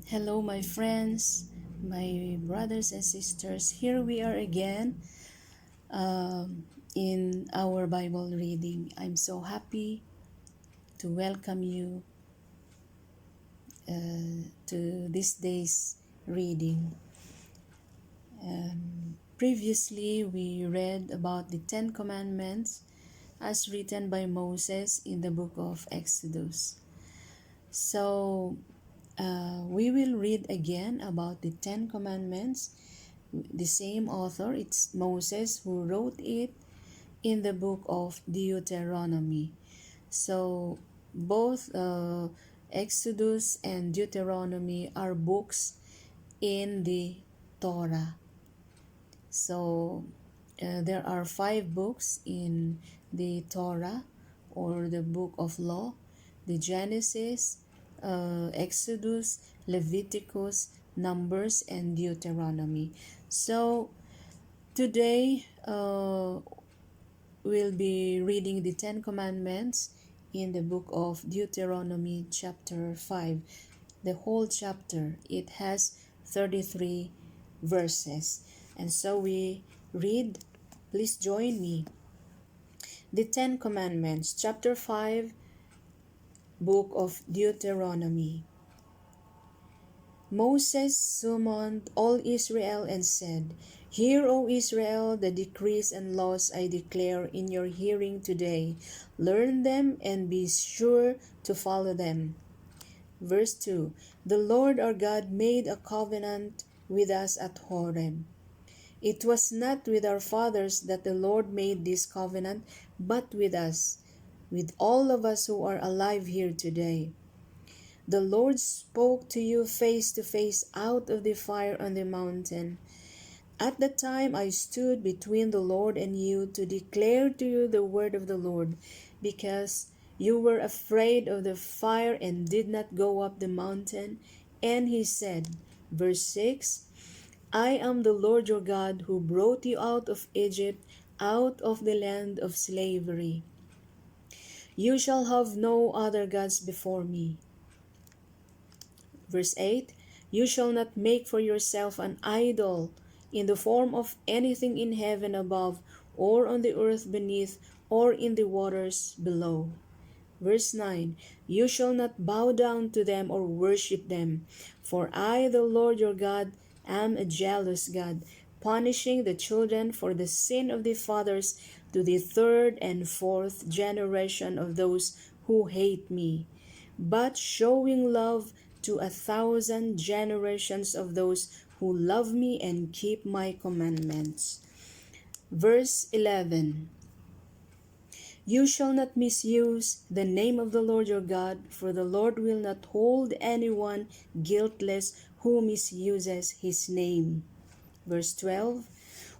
Hello, my friends, my brothers and sisters. Here we are again in our Bible reading. I'm so happy to welcome you to this day's reading. Previously, we read about the Ten Commandments as written by Moses in the book of Exodus. So, we will read again about the Ten Commandments. The same author, it's Moses who wrote it in the book of Deuteronomy. So both Exodus and Deuteronomy are books in the Torah. So there are 5 books in the Torah or the book of law: the Genesis, Exodus, Leviticus, Numbers, and Deuteronomy. So today we'll be reading the 10 Commandments in the book of Deuteronomy chapter 5. The whole chapter, it has 33 verses. And so we read, please join me. The 10 Commandments, chapter 5, book of Deuteronomy. Moses summoned all Israel and said, "Hear, O Israel, the decrees and laws I declare in your hearing today. Learn them and be sure to follow them." Verse 2, The Lord our God made a covenant with us at Horeb. It was not with our fathers that the Lord made this covenant, but with us, with all of us who are alive here today. The Lord spoke to you face to face out of the fire on the mountain. At the time I stood between the Lord and you to declare to you the word of the Lord, because you were afraid of the fire and did not go up the mountain. And he said, verse 6, I am the Lord your God who brought you out of Egypt, out of the land of slavery. You shall have no other gods before me. Verse 8, You shall not make for yourself an idol in the form of anything in heaven above, or on the earth beneath, or in the waters below. Verse 9, You shall not bow down to them or worship them, for I, the Lord your God, am a jealous God, punishing the children for the sin of the fathers to the 3rd and 4th generation of those who hate me, but showing love to 1,000 generations of those who love me and keep my commandments. Verse 11, You shall not misuse the name of the Lord your God, for the Lord will not hold anyone guiltless who misuses his name. Verse 12,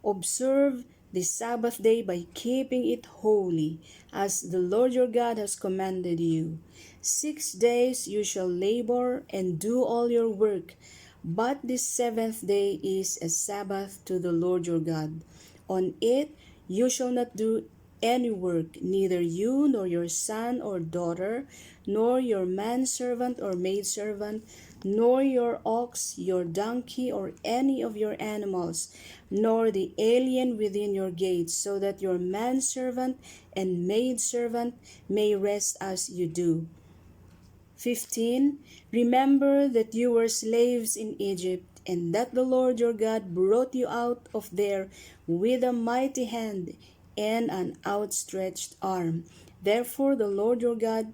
Observe the Sabbath day by keeping it holy, as the Lord your God has commanded you. 6 days you shall labor and do all your work, but the 7th day is a Sabbath to the Lord your God. On it you shall not do any work, neither you nor your son or daughter, nor your manservant or maidservant, nor your ox, your donkey, or any of your animals, nor the alien within your gates, so that your manservant and maidservant may rest as you do. 15. Remember that you were slaves in Egypt, and that the Lord your God brought you out of there with a mighty hand and an outstretched arm. Therefore the Lord your God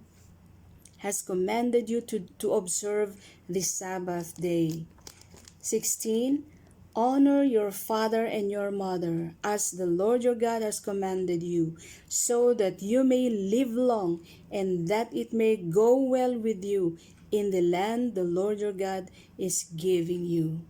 has commanded you to observe the Sabbath day. 16. Honor your father and your mother, as the Lord your God has commanded you, so that you may live long and that it may go well with you in the land the Lord your God is giving you.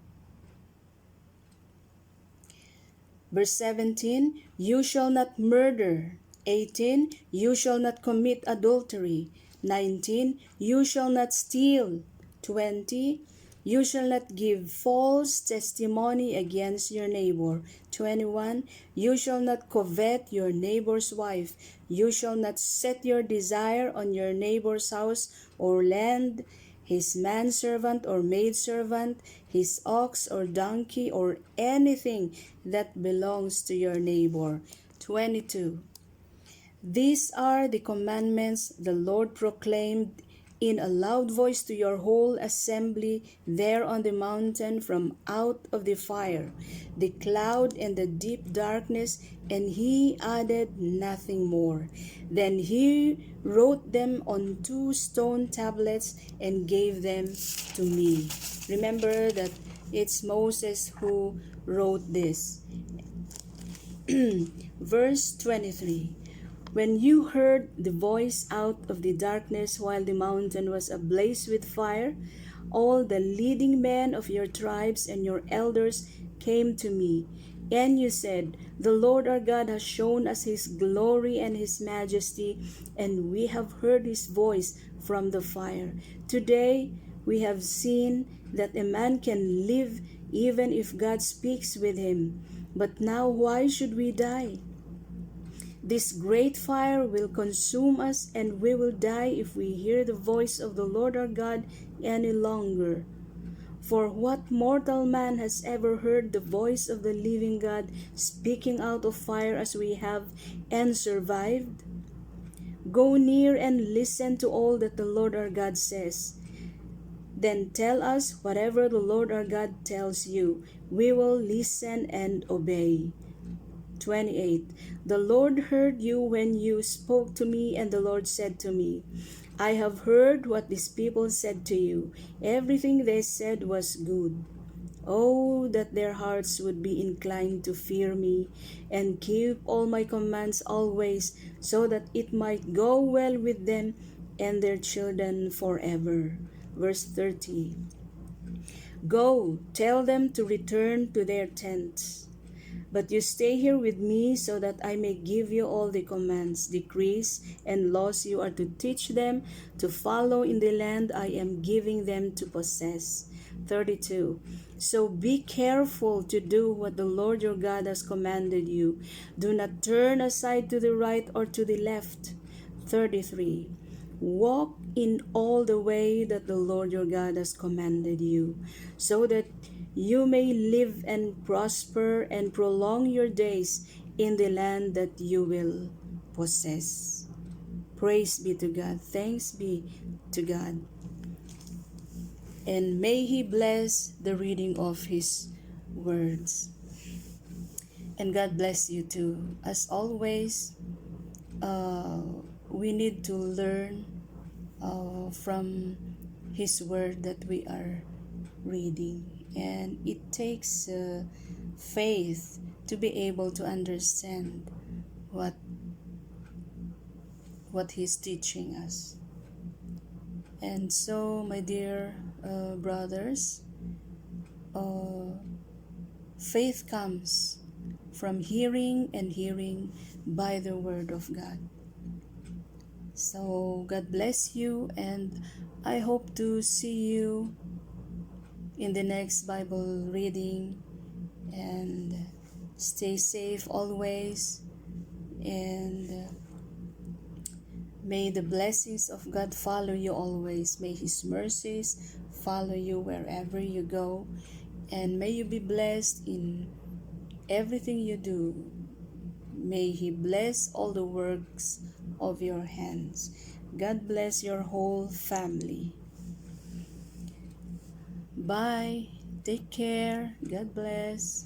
Verse 17, You shall not murder. 18, You shall not commit adultery. 19, You shall not steal. 20, You shall not give false testimony against your neighbor. 21, You shall not covet your neighbor's wife. You shall not set your desire on your neighbor's house or land, his manservant or maidservant, his ox or donkey, or anything that belongs to your neighbor. 22. These are the commandments the Lord proclaimed in a loud voice to your whole assembly there on the mountain from out of the fire, the cloud and the deep darkness, and he added nothing more. Then he wrote them on 2 stone tablets and gave them to me. Remember that it's Moses who wrote this. Verse 23. When you heard the voice out of the darkness while the mountain was ablaze with fire, all the leading men of your tribes and your elders came to me. And you said, the Lord our God has shown us his glory and his majesty, and we have heard his voice from the fire. Today we have seen that a man can live even if God speaks with him. But now why should we die? This great fire will consume us, and we will die if we hear the voice of the Lord our God any longer. For what mortal man has ever heard the voice of the living God speaking out of fire as we have, and survived? Go near and listen to all that the Lord our God says. Then tell us whatever the Lord our God tells you. We will listen and obey. 28. The Lord heard you when you spoke to me, and the Lord said to me, I have heard what these people said to you. Everything they said was good. Oh, that their hearts would be inclined to fear me and keep all my commands always, so that it might go well with them and their children forever. Verse 30. Go, tell them to return to their tents. But you stay here with me so that I may give you all the commands, decrees, and laws you are to teach them to follow in the land I am giving them to possess. 32. So be careful to do what the Lord your God has commanded you. Do not turn aside to the right or to the left. 33. Walk in all the way that the Lord your God has commanded you, so that you may live and prosper and prolong your days in the land that you will possess. Praise be to God. Thanks be to God. And may He bless the reading of His words. And God bless you too. As always, we need to learn from His word that we are reading, and it takes faith to be able to understand what He's teaching us. And so, my dear brothers, faith comes from hearing, and hearing by the word of God. So God bless you, and I hope to see you in the next Bible reading, and stay safe always, and may the blessings of God follow you always. May His mercies follow you wherever you go, and may you be blessed in everything you do. May He bless all the works of your hands. God bless your whole family. Bye. Take care. God bless.